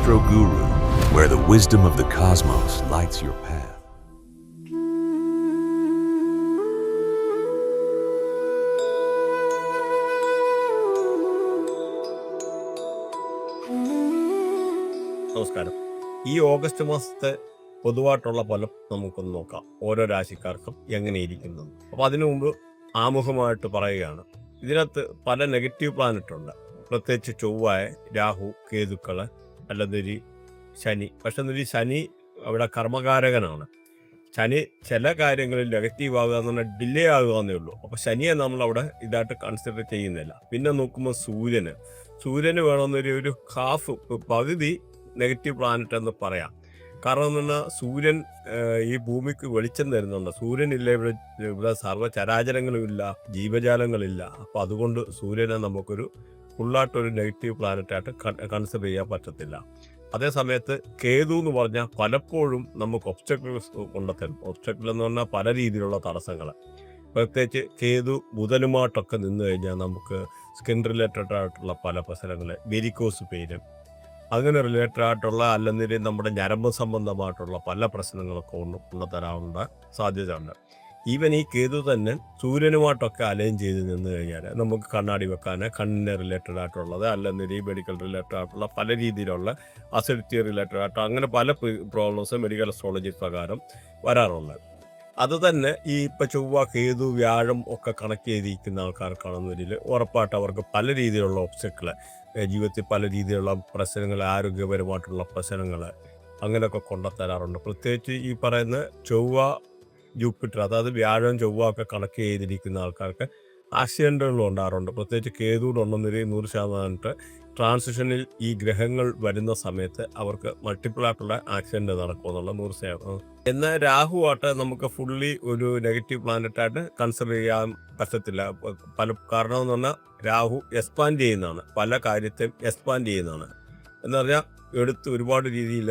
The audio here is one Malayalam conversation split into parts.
Astro Guru, where the wisdom of the cosmos lights your path. നമസ്കാരം. ഈ ഓഗസ്റ്റ് മാസത്തെ പൊതുവായിട്ടുള്ള ഫലം നമുക്കൊന്ന് നോക്കാം, ഓരോ രാശിക്കാർക്കും എങ്ങനെയിരിക്കുന്നു. അപ്പോൾ അതിനു മുമ്പ് ആമുഖമായിട്ട് പറയുകയാണ്, ഇതിനകത്ത് പല നെഗറ്റീവ് പ്ലാനറ്റ് ഉണ്ട്. പ്രത്യേകിച്ച് ചൊവ്വായ, രാഹു, കേതുക്കള്, അല്ലെങ്കിൽ ശനി. പക്ഷെ ഈ ശനി അവിടെ കർമ്മകാരകനാണ്. ശനി ചില കാര്യങ്ങളിൽ നെഗറ്റീവ് ആകുക എന്ന് പറഞ്ഞാൽ ഡിലേ ആകുക എന്നേ ഉള്ളൂ. അപ്പോൾ ശനിയെ നമ്മളവിടെ ഇതായിട്ട് കൺസിഡർ ചെയ്യുന്നില്ല. പിന്നെ നോക്കുമ്പോൾ സൂര്യന് വേണമെന്നൊരു ഹാഫ് പകുതി നെഗറ്റീവ് പ്ലാനറ്റ് എന്ന് പറയാം. കാരണം എന്ന് പറഞ്ഞാൽ സൂര്യൻ ഈ ഭൂമിക്ക് വെളിച്ചം തരുന്നുണ്ട്. സൂര്യനില്ല ഇവിടെ സർവ്വചരാചരങ്ങളും ഇല്ല, ജീവജാലങ്ങളില്ല. അപ്പോൾ അതുകൊണ്ട് സൂര്യനെ നമുക്കൊരു ഫുള്ളായിട്ടൊരു നെഗറ്റീവ് പ്ലാനറ്റായിട്ട് കൺസിഡർ ചെയ്യാൻ പറ്റത്തില്ല. അതേ സമയത്ത് കേതു എന്ന് പറഞ്ഞാൽ പലപ്പോഴും നമുക്ക് ഒബ്സ്റ്റക്കിൾസ് കൊണ്ടുത്തരും. ഒബ്സ്റ്റക്കിൾ എന്ന് പറഞ്ഞാൽ പല രീതിയിലുള്ള തടസ്സങ്ങൾ. പ്രത്യേകിച്ച് കേതു ബുധനുമായിട്ടൊക്കെ നിന്ന് കഴിഞ്ഞാൽ നമുക്ക് സ്കിൻ റിലേറ്റഡ് ആയിട്ടുള്ള പല പ്രശ്നങ്ങൾ, വെരിക്കോസ് പെയിന്, അങ്ങനെ റിലേറ്റഡ് ആയിട്ടുള്ള അല്ലെങ്കിൽ നമ്മുടെ ഞരമ്പ് സംബന്ധമായിട്ടുള്ള പല പ്രശ്നങ്ങളൊക്കെ കൊണ്ടുതരാനുള്ള സാധ്യത ഉണ്ട്. ഈവൻ ഈ കേതു തന്നെ സൂര്യനുമായിട്ടൊക്കെ അലൈൻ ചെയ്ത് നിന്ന് കഴിഞ്ഞാൽ നമുക്ക് കണ്ണാടി വെക്കാൻ, കണ്ണിന് റിലേറ്റഡ് ആയിട്ടുള്ളത്, അല്ലെങ്കിൽ ഈ മെഡിക്കൽ റിലേറ്റഡ് ആയിട്ടുള്ള പല രീതിയിലുള്ള അസിഡിറ്റി റിലേറ്റഡ് ആയിട്ട് അങ്ങനെ പല പ്രോബ്ലംസ് മെഡിക്കൽ അസ്ട്രോളജി പ്രകാരം വരാറുണ്ട്. അത് തന്നെ ഈ ഇപ്പം ചൊവ്വ, കേതു, വ്യാഴം ഒക്കെ കണക്ട് ചെയ്തിരിക്കുന്ന ആൾക്കാർക്കാണെന്നതിൽ ഉറപ്പായിട്ട് അവർക്ക് പല രീതിയിലുള്ള ഒബ്സ്റ്റക്കിൾ, ജീവിതത്തിൽ പല രീതിയിലുള്ള പ്രശ്നങ്ങൾ, ആരോഗ്യപരമായിട്ടുള്ള പ്രശ്നങ്ങൾ അങ്ങനെയൊക്കെ കൊണ്ടുത്തരാറുണ്ട്. പ്രത്യേകിച്ച് ഈ പറയുന്ന ചൊവ്വ, ജൂപ്പിറ്റർ, അതായത് വ്യാഴം, ചൊവ്വ ഒക്കെ കണക്ട് ചെയ്തിരിക്കുന്ന ആൾക്കാർക്ക് ആക്സിഡൻറ്റുകളും ഉണ്ടാകാറുണ്ട്. പ്രത്യേകിച്ച് കേതുവിനുണ്ടെന്നൊരു 100% ട്രാൻസിഷനിൽ ഈ ഗ്രഹങ്ങൾ വരുന്ന സമയത്ത് അവർക്ക് മൾട്ടിപ്പിൾ ആയിട്ടുള്ള ആക്സിഡൻറ്റ് നടക്കുമെന്നുള്ള 100%. എന്നാൽ രാഹുവായിട്ട് നമുക്ക് ഫുള്ളി ഒരു നെഗറ്റീവ് പ്ലാനറ്റായിട്ട് കൺസിഡർ ചെയ്യാൻ പറ്റത്തില്ല. കാരണം എന്ന് പറഞ്ഞാൽ രാഹു എക്സ്പാൻഡ് ചെയ്യുന്നതാണ്, പല കാര്യത്തെയും എക്സ്പാൻഡ് ചെയ്യുന്നതാണ്. എന്ന് പറഞ്ഞാൽ എടുത്ത് ഒരുപാട് രീതിയിൽ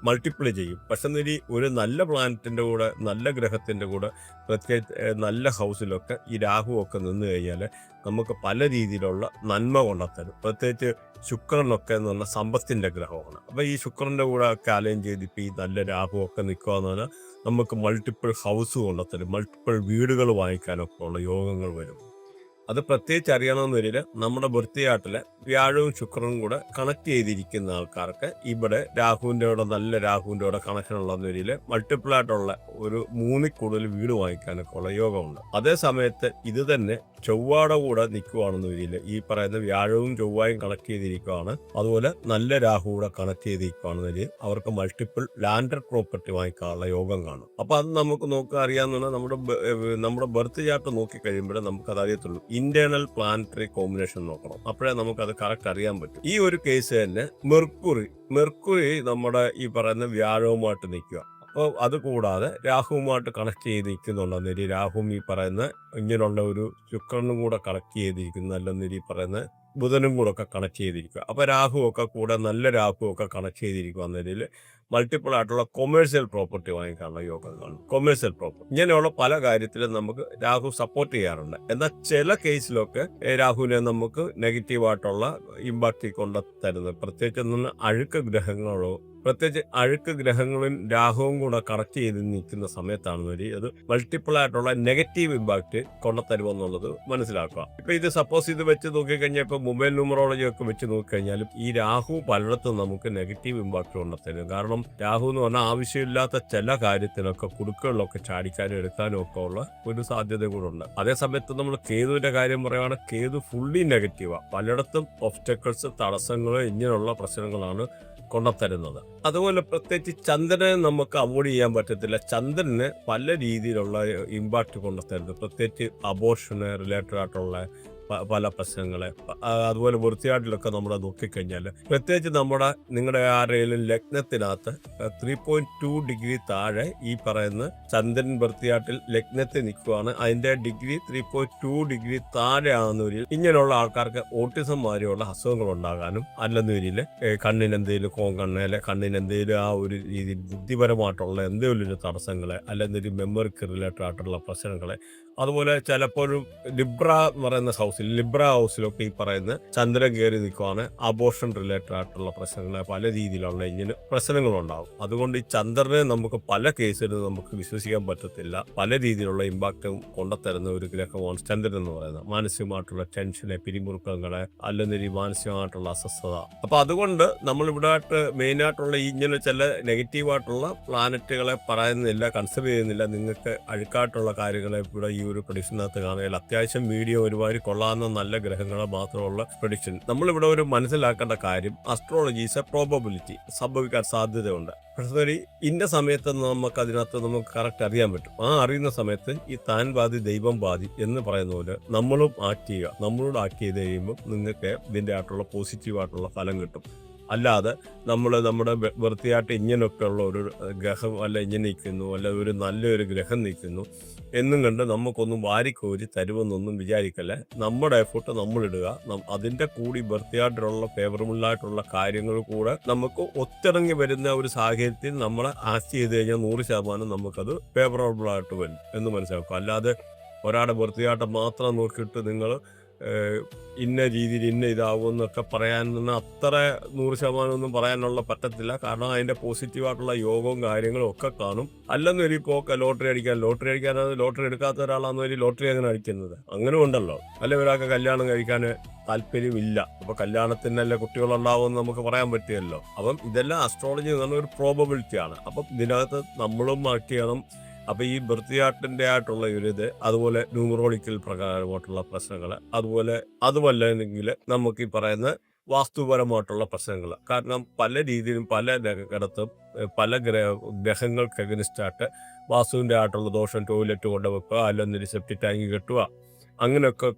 മൾട്ടിപ്ലൈ ചെയ്യും. പക്ഷെ ഒരു നല്ല പ്ലാനറ്റിൻ്റെ കൂടെ, നല്ല ഗ്രഹത്തിൻ്റെ കൂടെ, പ്രത്യേകിച്ച് നല്ല ഹൗസിലൊക്കെ ഈ രാഹുവൊക്കെ നിന്ന് കഴിഞ്ഞാൽ നമുക്ക് പല രീതിയിലുള്ള നന്മ കൊണ്ടുത്തരും. പ്രത്യേകിച്ച് ശുക്രനൊക്കെ എന്ന് പറഞ്ഞാൽ സമ്പത്തിൻ്റെ ഗ്രഹമാണ്. അപ്പോൾ ഈ ശുക്രൻ്റെ കൂടെ ഒക്കെ അലൈൻ ചെയ്തിപ്പോൾ ഈ നല്ല രാഹുവൊക്കെ നിൽക്കുക എന്ന് പറഞ്ഞാൽ നമുക്ക് മൾട്ടിപ്പിൾ ഹൗസ് കൊണ്ടുത്തരും, മൾട്ടിപ്പിൾ വീടുകൾ വാങ്ങിക്കാനൊക്കെ ഉള്ള യോഗങ്ങൾ വരും. അത് പ്രത്യേകിച്ച് അറിയണമെന്ന് വരില്ല, നമ്മുടെ ബർത്ത് വ്യാഴവും ശുക്രനും കൂടെ കണക്ട് ചെയ്തിരിക്കുന്ന ആൾക്കാർക്ക് ഇവിടെ രാഹുവിൻ്റെ കൂടെ, നല്ല രാഹുവിൻ്റെ കൂടെ കണക്ഷൻ ഉള്ളതെന്ന് വരില്ല, മൾട്ടിപ്പിൾ ആയിട്ടുള്ള ഒരു 3 കൂടുതൽ വീട് വാങ്ങിക്കാനൊക്കെ ഉള്ള യോഗമുണ്ട്. അതേ സമയത്ത് ഇത് തന്നെ ചൊവ്വയുടെ കൂടെ നിൽക്കുവാണെന്ന് വരില്ല, ഈ പറയുന്ന വ്യാഴവും ചൊവ്വയും കണക്ട് ചെയ്തിരിക്കുകയാണ്, അതുപോലെ നല്ല രാഹു കൂടെ കണക്ട് ചെയ്തിരിക്കുകയാണെന്ന് വരിക, അവർക്ക് മൾട്ടിപ്പിൾ ലാൻഡഡ് പ്രോപ്പർട്ടി വാങ്ങിക്കാനുള്ള യോഗം കാണും. അപ്പോൾ അത് നമുക്ക് നോക്കുക അറിയാവുന്ന നമ്മുടെ ബർത്ത് ചാർട്ട് നോക്കിക്കഴിയുമ്പോഴേ നമുക്കത് അറിയത്തുള്ളൂ. ഇന്റേണൽ പ്ലാനറ്ററി കോമ്പിനേഷൻ നോക്കണം, അപ്പോഴേ നമുക്കത് കറക്റ്റ് അറിയാൻ പറ്റും. ഈ ഒരു കേസ് തന്നെ മെർക്കുറി നമ്മുടെ ഈ പറയുന്ന വ്യാഴവുമായിട്ട് നിൽക്കുക. അപ്പോൾ അത് കൂടാതെ രാഹുവുമായിട്ട് കണക്ട് ചെയ്ത് നിൽക്കുന്നുണ്ടെന്നൊരു, രാഹുവും ഈ പറയുന്ന ഇങ്ങനെയുള്ള ഒരു ശുക്രനും കൂടെ കണക്ട് ചെയ്തിരിക്കുന്നു, അല്ലെന്നൊരു ഈ പറയുന്ന ബുധനും കൂടെ ഒക്കെ കണക്ട് ചെയ്തിരിക്കുക. അപ്പോൾ രാഹുവൊക്കെ കൂടെ, നല്ല രാഹുവൊക്കെ കണക്ട് ചെയ്തിരിക്കുക എന്നതിൽ മൾട്ടിപ്പിൾ ആയിട്ടുള്ള കൊമേഴ്സ്യൽ പ്രോപ്പർട്ടി വാങ്ങിക്കാനുള്ള യോഗം കാണും. കൊമേഴ്സ്യൽ പ്രോപ്പർട്ടി ഇങ്ങനെയുള്ള പല കാര്യത്തിലും നമുക്ക് രാഹു സപ്പോർട്ട് ചെയ്യാറുണ്ട്. എന്നാൽ ചില കേസിലൊക്കെ രാഹുവിനെ നമുക്ക് നെഗറ്റീവായിട്ടുള്ള ഇമ്പാക്റ്റ് കൊണ്ട് തരുന്നത്, പ്രത്യേകിച്ച് അഴുക്ക് ഗ്രഹങ്ങളിൽ രാഹുവും കൂടെ കണക്ട് ചെയ്ത് നിൽക്കുന്ന സമയത്താണെന്നൊരു അത് മൾട്ടിപ്പിൾ ആയിട്ടുള്ള നെഗറ്റീവ് ഇമ്പാക്റ്റ് കൊണ്ടുതരുമെന്നുള്ളത് മനസ്സിലാക്കുക. ഇപ്പൊ ഇത് സപ്പോസ് ഇത് വെച്ച് നോക്കിക്കഴിഞ്ഞാൽ ഇപ്പൊ മൊബൈൽ ന്യൂമറോളജി ഒക്കെ വെച്ച് നോക്കിക്കഴിഞ്ഞാലും ഈ രാഹു പലയിടത്തും നമുക്ക് നെഗറ്റീവ് ഇമ്പാക്റ്റ് കൊണ്ടുതരും. കാരണം രാഹു എന്ന് പറഞ്ഞാൽ ആവശ്യമില്ലാത്ത ചില കാര്യത്തിനൊക്കെ കുടുക്കുകളിലൊക്കെ ചാടിക്കാനും എടുക്കാനും ഒക്കെ ഉള്ള ഒരു സാധ്യത കൂടെ ഉണ്ട്. അതേസമയത്ത് നമ്മൾ കേതുവിന്റെ കാര്യം പറയുകയാണെങ്കിൽ കേതു ഫുള്ളി നെഗറ്റീവാണ്. പലയിടത്തും ഒബ്സ്റ്റക്കിൾസ്, തടസ്സങ്ങൾ, ഇങ്ങനെയുള്ള പ്രശ്നങ്ങളാണ് കൊണ്ടുത്തരുന്നത്. അതുപോലെ പ്രത്യേകിച്ച് ചന്ദ്രനെ നമുക്ക് അവോയ്ഡ് ചെയ്യാൻ പറ്റത്തില്ല. ചന്ദ്രന് പല രീതിയിലുള്ള ഇമ്പാക്റ്റ് കൊണ്ടുത്തരുന്നത്, പ്രത്യേകിച്ച് അബോർഷന് റിലേറ്റഡ് ആയിട്ടുള്ള പല പ്രശ്നങ്ങളെ, അതുപോലെ വൃത്തിയാട്ടിലൊക്കെ നമ്മൾ നോക്കിക്കഴിഞ്ഞാൽ, പ്രത്യേകിച്ച് നിങ്ങളുടെ ആരെങ്കിലും ലഗ്നത്തിനകത്ത് 3.2 ഡിഗ്രി താഴെ ഈ പറയുന്ന ചന്ദ്രൻ വൃത്തിയാട്ടിൽ ലഗ്നത്തിൽ നിൽക്കുകയാണ്, അതിൻ്റെ ഡിഗ്രി 3.2 ഡിഗ്രി താഴെ ആകുന്നവരിൽ ഇങ്ങനെയുള്ള ആൾക്കാർക്ക് ഓട്ടിസം മാതിരിയുള്ള അസുഖങ്ങൾ ഉണ്ടാകാനും, അല്ലെന്നവരിൽ കണ്ണിനെന്തെങ്കിലും കോങ്കണ്ണയിലെ കണ്ണിനെന്തെങ്കിലും ആ ഒരു രീതിയിൽ ബുദ്ധിപരമായിട്ടുള്ള എന്തെങ്കിലും ഒരു തടസ്സങ്ങളെ, അല്ലെങ്കിൽ മെമ്മറിക്ക് റിലേറ്റഡ് ആയിട്ടുള്ള പ്രശ്നങ്ങളെ അതുപോലെ ചിലപ്പോഴും ലിബ്ര എന്ന് പറയുന്ന ലിബ്ര ഹൗസിലൊക്കെ ഈ പറയുന്ന ചന്ദ്രൻ കയറി നിൽക്കുവാണ് അബോർഷൻ റിലേറ്റഡ് ആയിട്ടുള്ള പ്രശ്നങ്ങൾ, പല രീതിയിലുള്ള ഇങ്ങനെ പ്രശ്നങ്ങളുണ്ടാവും. അതുകൊണ്ട് ഈ ചന്ദ്രനെ നമുക്ക് പല കേസിലും നമുക്ക് വിശ്വസിക്കാൻ പറ്റത്തില്ല. പല രീതിയിലുള്ള ഇമ്പാക്റ്റും കൊണ്ടുത്തരുന്ന ഒരു ഗ്രഹമാണ് ചന്ദ്രൻ എന്ന് പറയുന്നത്. മാനസികമായിട്ടുള്ള ടെൻഷനെ, പിരിമുറുക്കങ്ങളെ, അല്ലെങ്കിൽ മാനസികമായിട്ടുള്ള അസ്വസ്ഥത. അപ്പൊ അതുകൊണ്ട് നമ്മൾ ഇവിടെ മെയിനായിട്ടുള്ള ഇങ്ങനെ ചില നെഗറ്റീവായിട്ടുള്ള പ്ലാനറ്റുകളെ പറയുന്നില്ല, കൺസിഡർ ചെയ്യുന്നില്ല. നിങ്ങൾക്ക് അഴുക്കായിട്ടുള്ള കാര്യങ്ങളെ ഇവിടെ ഈ ഒരു പ്രഡിക്ഷനകത്ത് കാണുകയില്ല. അത്യാവശ്യം വീഡിയോ ഒരുപാട് കൊള്ളാവുന്ന നല്ല ഗ്രഹങ്ങളെ മാത്രമുള്ള പ്രഡിക്ഷൻ. നമ്മളിവിടെ ഒരു മനസ്സിലാക്കേണ്ട കാര്യം, അസ്ട്രോളജി ഈസ് എ പ്രോബബിലിറ്റി, സംഭവിക്കാൻ സാധ്യതയുണ്ട്. പക്ഷേ ഇന്ന സമയത്ത് നമുക്ക് അതിനകത്ത് നമുക്ക് കറക്റ്റ് അറിയാൻ പറ്റും. ആ അറിയുന്ന സമയത്ത് ഈ താൻ ബാധി ദൈവം ബാധി എന്ന് പറയുന്ന പോലെ നമ്മളും ആക്ട് ചെയ്യുക. നമ്മളോട് ആക്ട് ചെയ്ത് കഴിയുമ്പോൾ നിങ്ങൾക്ക് ഇതിൻ്റെ ആയിട്ടുള്ള പോസിറ്റീവായിട്ടുള്ള ഫലം കിട്ടും. അല്ലാതെ നമ്മുടെ വൃത്തിയായിട്ട് ഇങ്ങനെയൊക്കെ ഉള്ള ഒരു ഗ്രഹം അല്ല ഇങ്ങനെ നിൽക്കുന്നു, അല്ല ഒരു നല്ലൊരു ഗ്രഹം നിൽക്കുന്നു എന്നും കണ്ട് നമുക്കൊന്നും വാരിക്കോരി തരുമെന്നൊന്നും വിചാരിക്കല്ലേ. നമ്മുടെ എഫേർട്ട് നമ്മളിടുക. അതിൻ്റെ കൂടി വൃത്തിയായിട്ടുള്ള ഫേവറബിളായിട്ടുള്ള കാര്യങ്ങൾ കൂടെ നമുക്ക് ഒത്തിറങ്ങി വരുന്ന ഒരു സാഹചര്യത്തിൽ നമ്മൾ ആക്ട് ചെയ്ത് കഴിഞ്ഞാൽ 100% നമുക്കത് ഫേവറബിളായിട്ട് വരും എന്ന് മനസ്സിലാക്കും. അല്ലാതെ ഒരാളുടെ വൃത്തിയായിട്ട് മാത്രം നോക്കിയിട്ട് നിങ്ങൾ ഇന്ന രീതിയിൽ ഇന്ന ഇതാവുമെന്നൊക്കെ പറയാൻ അത്ര 100% ഒന്നും പറയാനുള്ള പറ്റത്തില്ല. കാരണം അതിൻ്റെ പോസിറ്റീവായിട്ടുള്ള യോഗവും കാര്യങ്ങളും ഒക്കെ കാണും. അല്ലെന്നൊരു ഇപ്പോൾ ലോട്ടറി അടിക്കാനത് ലോട്ടറി എടുക്കാത്ത ഒരാളാണെന്നൊരു ലോട്ടറി അങ്ങനെ അടിക്കുന്നത് അങ്ങനെ ഉണ്ടല്ലോ. അല്ലെ ഒരാൾക്ക് കല്യാണം കഴിക്കാൻ താല്പര്യമില്ല, അപ്പോൾ കല്യാണത്തിനല്ലേ കുട്ടികളുണ്ടാവുമെന്ന് നമുക്ക് പറയാൻ പറ്റിയല്ലോ. അപ്പം ഇതെല്ലാം അസ്ട്രോളജി എന്ന് പറഞ്ഞ ഒരു പ്രോബബിലിറ്റിയാണ്. അപ്പം ഇതിനകത്ത് നമ്മളും ആക്ട് ചെയ്യണം. അപ്പോൾ ഈ വൃത്തിയാട്ടിൻ്റെ ആയിട്ടുള്ള ഒരു ഇത്, അതുപോലെ ന്യൂമറോളിക്കൽ പ്രകാരമായിട്ടുള്ള പ്രശ്നങ്ങൾ, അതുമല്ലെങ്കിൽ നമുക്ക് ഈ പറയുന്ന വാസ്തുപരമായിട്ടുള്ള പ്രശ്നങ്ങൾ. കാരണം പല രീതിയിലും പല ഇടത്തും പല ഗ്രഹങ്ങൾക്ക് എഗനിസ്റ്റായിട്ട് വാസ്തുവിൻ്റെ ആയിട്ടുള്ള ദോഷം, ടോയ്ലറ്റ് കൊണ്ടുവെക്കുക, അല്ലെങ്കിൽ സെപ്റ്റി ടാങ്ക് കെട്ടുക, അങ്ങനെയൊക്കെ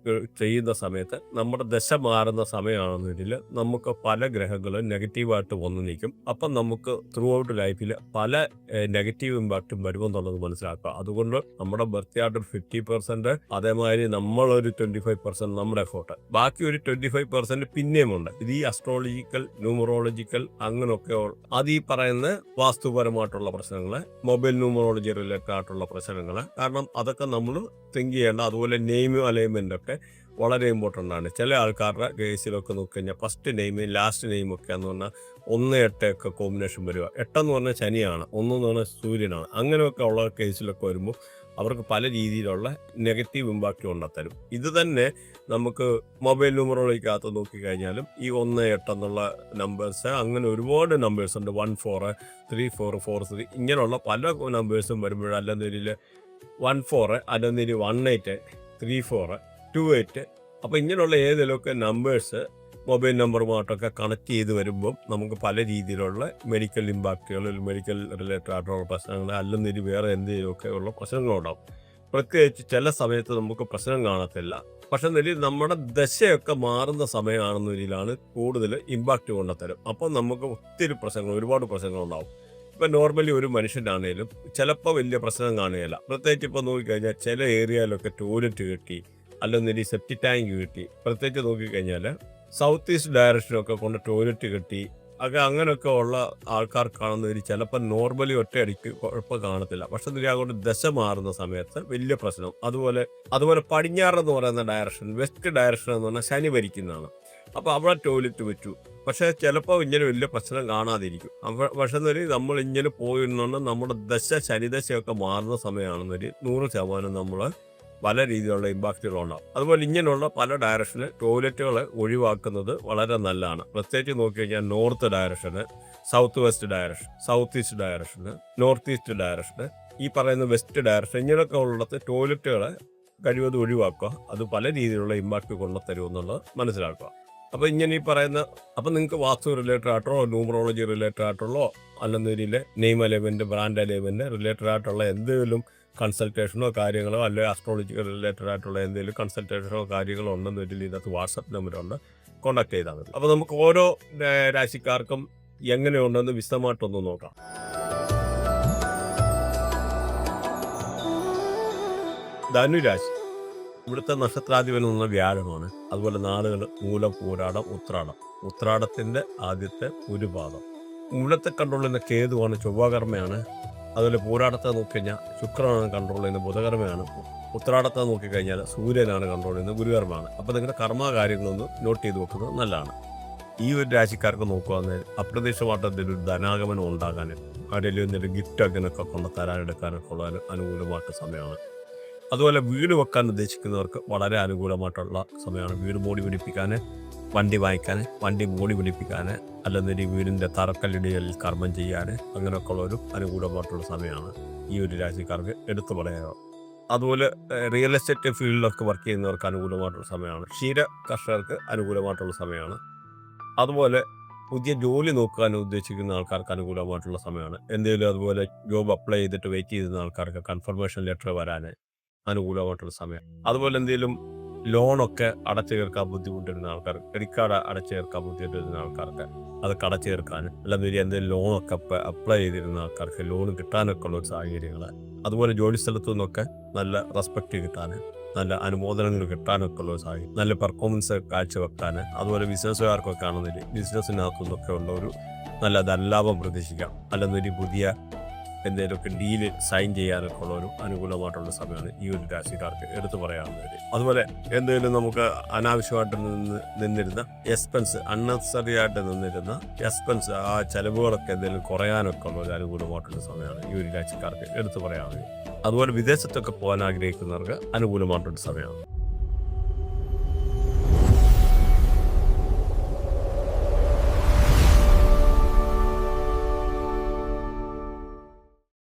ചെയ്യുന്ന സമയത്ത് നമ്മുടെ ദശ മാറുന്ന സമയമാണെന്നതിൽ നമുക്ക് പല ഗ്രഹങ്ങളും നെഗറ്റീവായിട്ട് വന്നു നിൽക്കും. അപ്പം നമുക്ക് ത്രൂ ഔട്ട് ലൈഫിൽ പല നെഗറ്റീവ് ഇമ്പാക്റ്റും വരുമെന്നുള്ളത് മനസ്സിലാക്കുക. അതുകൊണ്ട് നമ്മുടെ ബർത്തിയായിട്ട് 50%, അതേമാതിരി നമ്മളൊരു 25% നമ്മുടെ എഫോർട്ട്, ബാക്കി ഒരു 25% പിന്നെയുമുണ്ട്. ഇത് ഈ അസ്ട്രോളജിക്കൽ, ന്യൂമറോളജിക്കൽ അങ്ങനെയൊക്കെ അത് ഈ പറയുന്ന വാസ്തുപരമായിട്ടുള്ള പ്രശ്നങ്ങൾ, മൊബൈൽ ന്യൂമറോളജി റിലേറ്റഡ് ആയിട്ടുള്ള പ്രശ്നങ്ങൾ. കാരണം അതൊക്കെ നമ്മൾ തിങ്ക് ചെയ്യേണ്ട. അതുപോലെ നെയിം അലൈൻമെന്റ് ഒക്കെ വളരെ ഇമ്പോർട്ടൻ്റ് ആണ്. ചില ആൾക്കാരുടെ കേസിലൊക്കെ നോക്കിക്കഴിഞ്ഞാൽ ഫസ്റ്റ് നെയിം ലാസ്റ്റ് നെയിം ഒക്കെ എന്ന് പറഞ്ഞാൽ 1, 8 ഒക്കെ കോമ്പിനേഷൻ വരിക. 8 എന്ന് പറഞ്ഞാൽ ശനിയാണ്, 1 എന്ന് പറഞ്ഞാൽ സൂര്യനാണ്. അങ്ങനെയൊക്കെ ഉള്ള കേസിലൊക്കെ വരുമ്പോൾ അവർക്ക് പല രീതിയിലുള്ള നെഗറ്റീവ് ഇമ്പാക്റ്റ് കൊണ്ടുത്തരും. ഇത് തന്നെ നമുക്ക് മൊബൈൽ ന്യൂമറോളജിക്കകത്ത് നോക്കിക്കഴിഞ്ഞാലും ഈ 1, 8 എന്നുള്ള നമ്പേഴ്സ്, അങ്ങനെ ഒരുപാട് നമ്പേഴ്സ് ഉണ്ട്. 1, 4, 3, 4, 4, 3 ഇങ്ങനെയുള്ള പല നമ്പേഴ്സും വരുമ്പോഴും, അല്ലെന്നൊരു 1, 4, അല്ലെന്നൊരു 1, 8, 3, 4, 2, 8. അപ്പോൾ ഇങ്ങനെയുള്ള ഏതെങ്കിലുമൊക്കെ നമ്പേഴ്സ് മൊബൈൽ നമ്പറുമായിട്ടൊക്കെ കണക്ട് ചെയ്ത് വരുമ്പം നമുക്ക് പല രീതിയിലുള്ള മെഡിക്കൽ ഇമ്പാക്റ്റുകൾ, മെഡിക്കൽ റിലേറ്റഡ് ആയിട്ടുള്ള പ്രശ്നങ്ങൾ, അല്ലെന്നൊരു വേറെ എന്തെങ്കിലുമൊക്കെ ഉള്ള പ്രശ്നങ്ങളുണ്ടാകും. പ്രത്യേകിച്ച് ചില സമയത്ത് നമുക്ക് പ്രശ്നം കാണത്തില്ല. പക്ഷെ നമ്മുടെ ദശയൊക്കെ മാറുന്ന സമയമാണെന്ന രീതിയിലാണ് കൂടുതൽ ഇമ്പാക്റ്റ് കൊണ്ടുത്തരും. അപ്പം നമുക്ക് ഒത്തിരി പ്രശ്നങ്ങൾ, ഒരുപാട് പ്രശ്നങ്ങളുണ്ടാകും. ഇപ്പം നോർമലി ഒരു മനുഷ്യനാണേലും ചിലപ്പോൾ വലിയ പ്രശ്നം കാണുകയില്ല. പ്രത്യേകിച്ച് ഇപ്പോൾ നോക്കിക്കഴിഞ്ഞാൽ ചില ഏരിയയിലൊക്കെ ടോയ്ലറ്റ് കിട്ടി, അല്ലെങ്കിൽ സെപ്റ്റി ടാങ്ക് കിട്ടി. പ്രത്യേകിച്ച് നോക്കിക്കഴിഞ്ഞാൽ സൗത്ത് ഈസ്റ്റ് ഡയറക്ഷനൊക്കെ കൊണ്ട് ടോയ്ലറ്റ് കിട്ടി, അങ്ങനെയൊക്കെ ഉള്ള ആൾക്കാർക്കാണെന്നൊരു ചിലപ്പോൾ നോർമലി ഒറ്റയടിക്ക് കുഴപ്പം കാണത്തില്ല. പക്ഷെ അങ്ങോട്ട് ദശ മാറുന്ന സമയത്ത് വലിയ പ്രശ്നം. അതുപോലെ പടിഞ്ഞാറെന്ന് പറയുന്ന ഡയറക്ഷൻ, വെസ്റ്റ് ഡയറക്ഷൻ എന്ന് പറഞ്ഞാൽ ശനി ഭരിക്കുന്നതാണ്. അപ്പോൾ അവിടെ ടോയ്ലറ്റ് വെച്ചു. പക്ഷേ ചിലപ്പോൾ ഇങ്ങനെ വലിയ പ്രശ്നം കാണാതിരിക്കും. പക്ഷെ നമ്മൾ ഇങ്ങനെ പോയിരുന്നുകൊണ്ട് നമ്മുടെ ശനിദശയൊക്കെ മാറുന്ന സമയമാണെന്നൊരു 100% നമ്മൾ പല രീതിയിലുള്ള ഇമ്പാക്റ്റുകളുണ്ടാകും. അതുപോലെ ഇങ്ങനെയുള്ള പല ഡയറക്ഷന് ടോയ്ലറ്റുകൾ ഒഴിവാക്കുന്നത് വളരെ നല്ലതാണ്. പ്രത്യേകിച്ച് നോക്കിക്കഴിഞ്ഞാൽ north direction, south west direction, south east direction, north east direction, ഈ പറയുന്ന വെസ്റ്റ് ഡയറക്ഷൻ, ഇങ്ങനെയൊക്കെ ഉള്ളിടത്ത് ടോയ്ലറ്റുകളെ കഴിവതും ഒഴിവാക്കുക. അത് പല രീതിയിലുള്ള ഇമ്പാക്റ്റ് കൊണ്ടുത്തരുമെന്നുള്ളത് മനസ്സിലാക്കുക. അപ്പോൾ ഇങ്ങനെ ഈ പറയുന്ന, അപ്പം നിങ്ങൾക്ക് വാസ്തു റിലേറ്റഡ് ആയിട്ടുള്ള, ന്യൂമറോളജി റിലേറ്റഡ് ആയിട്ടുള്ള, അല്ലെന്നൊരു name alignment, brand alignment related ആയിട്ടുള്ള എന്തെങ്കിലും കൺസൾട്ടേഷനോ കാര്യങ്ങളോ, അല്ലെങ്കിൽ അസ്ട്രോളജിക്കൽ റിലേറ്റഡ് ആയിട്ടുള്ള എന്തെങ്കിലും കൺസൾട്ടേഷനോ കാര്യങ്ങളോ ഉണ്ടെന്നൊരു ഇതിനകത്ത് വാട്സപ്പ് നമ്പറുണ്ട്, കോൺടാക്ട് ചെയ്താൽ മതി. അപ്പോൾ നമുക്ക് ഓരോ രാശിക്കാർക്കും എങ്ങനെയുണ്ടെന്ന് വിശദമായിട്ടൊന്ന് നോക്കാം. ധനുരാശി, ഇവിടുത്തെ നക്ഷത്രാധിപൻ എന്ന വ്യാഴമാണ്. അതുപോലെ നാളുകൾ മൂലം, പൂരാടം, ഉത്രാടം. ഉത്രാടത്തിൻ്റെ ആദ്യത്തെ ഒരു പാദം. മൂലത്തെ കണ്ടുള്ളുന്ന കേതുവാണ്, ചൊവ്വാകർമ്മയാണ്. അതുപോലെ പൂരാടത്തെ നോക്കിക്കഴിഞ്ഞാൽ ശുക്രനാണ് കൺട്രോൾ ചെയ്യുന്നത്, ബുധകർമ്മയാണ്. ഉത്രാടത്തെ നോക്കിക്കഴിഞ്ഞാൽ സൂര്യനാണ് കൺട്രോൾ ചെയ്യുന്നത്, ഗുരുകർമ്മമാണ്. അപ്പോൾ നിങ്ങളുടെ കർമ്മ കാര്യങ്ങളൊന്ന് നോട്ട് ചെയ്ത് വെക്കുന്നത് നല്ലതാണ്. ഈ ഒരു രാശിക്കാർക്ക് നോക്കുകയാണെങ്കിൽ അപ്രതീക്ഷിതമായിട്ട് എന്തെങ്കിലും ഒരു ധനാഗമനം ഉണ്ടാകാൻ, ആരെങ്കിലും എന്തെങ്കിലും ഗിഫ്റ്റ് അങ്ങനെയൊക്കെ കൊണ്ട് തരാനെടുക്കാനൊക്കെ ഉള്ള അനുകൂലമായിട്ട് സമയമാണ്. അതുപോലെ വീട് വെക്കാൻ ഉദ്ദേശിക്കുന്നവർക്ക് വളരെ അനുകൂലമായിട്ടുള്ള സമയമാണ്. വീട് മോടി പിടിപ്പിക്കാൻ, വണ്ടി വാങ്ങിക്കാൻ, വണ്ടി മോടി പിടിപ്പിക്കാൻ, അല്ലെന്നൊരു വീടിൻ്റെ തറക്കല്ലിടികളിൽ കർമ്മം ചെയ്യാൻ, അങ്ങനെയൊക്കെ ഉള്ളൊരു അനുകൂലമായിട്ടുള്ള സമയമാണ് ഈ ഒരു രാശിക്കാർക്ക് എടുത്തു പറയാറ്. അതുപോലെ റിയൽ എസ്റ്റേറ്റ് ഫീൽഡിലൊക്കെ വർക്ക് ചെയ്യുന്നവർക്ക് അനുകൂലമായിട്ടുള്ള സമയമാണ്. ക്ഷീര കർഷകർക്ക് അനുകൂലമായിട്ടുള്ള സമയമാണ്. അതുപോലെ പുതിയ ജോലി നോക്കാൻ ഉദ്ദേശിക്കുന്ന ആൾക്കാർക്ക് അനുകൂലമായിട്ടുള്ള സമയമാണ്. എന്തെങ്കിലും അതുപോലെ ജോബ് അപ്ലൈ ചെയ്തിട്ട് വെയിറ്റ് ചെയ്യുന്ന ആൾക്കാർക്ക് കൺഫർമേഷൻ ലെറ്റർ വരാൻ അനുകൂലമായിട്ടുള്ള സമയം. അതുപോലെ എന്തെങ്കിലും ലോണൊക്കെ അടച്ചു തീർക്കാൻ ബുദ്ധിമുട്ടിരുന്ന ആൾക്കാർ, ക്രെഡിറ്റ് കാർഡ് അടച്ചു തീർക്കാൻ ബുദ്ധിമുട്ടിരുന്ന ആൾക്കാർക്ക് അത് അടച്ചു തീർക്കാൻ, അല്ലെങ്കിൽ എന്തെങ്കിലും ലോണൊക്കെ അപ്ലൈ ചെയ്തിരുന്ന ആൾക്കാർക്ക് ലോൺ കിട്ടാനൊക്കെ ഉള്ള ഒരു സാഹചര്യങ്ങൾ. അതുപോലെ ജോലി സ്ഥലത്തു നിന്നൊക്കെ നല്ല റെസ്പെക്റ്റ് കിട്ടാൻ, നല്ല അനുമോദനങ്ങൾ കിട്ടാനൊക്കെ ഉള്ള ഒരു സാഹചര്യം, നല്ല പെർഫോമൻസ് കാഴ്ചവെക്കാൻ, അതുപോലെ ബിസിനസ്സുകാർക്കൊക്കെ ആണെന്നില്ല ബിസിനസ്സിനകത്തു നിന്നൊക്കെ ഉള്ള ഒരു നല്ല ധനലാഭം പ്രതീക്ഷിക്കാം, അല്ലെങ്കിൽ പുതിയ എന്തെങ്കിലുമൊക്കെ ഡീല് സൈൻ ചെയ്യാനൊക്കെ ഉള്ള ഒരു അനുകൂലമായിട്ടുള്ള സമയമാണ് ഈ ഒരു രാശിക്കാർക്ക് എടുത്തു പറയാവുന്നത്. അതുപോലെ എന്തെങ്കിലും നമുക്ക് അനാവശ്യമായിട്ട് നിന്നിരുന്ന എക്സ്പെൻസ്, അൺനെസറി ആയിട്ട് നിന്നിരുന്ന എക്സ്പെൻസ്, ആ ചെലവുകളൊക്കെ എന്തെങ്കിലും കുറയാനൊക്കെ ഉള്ള ഒരു അനുകൂലമായിട്ടുള്ള സമയമാണ് ഈ ഒരു രാശിക്കാർക്ക് എടുത്തു പറയാവുന്നത്. അതുപോലെ വിദേശത്തൊക്കെ പോകാൻ ആഗ്രഹിക്കുന്നവർക്ക് അനുകൂലമായിട്ടുള്ള സമയമാണ്.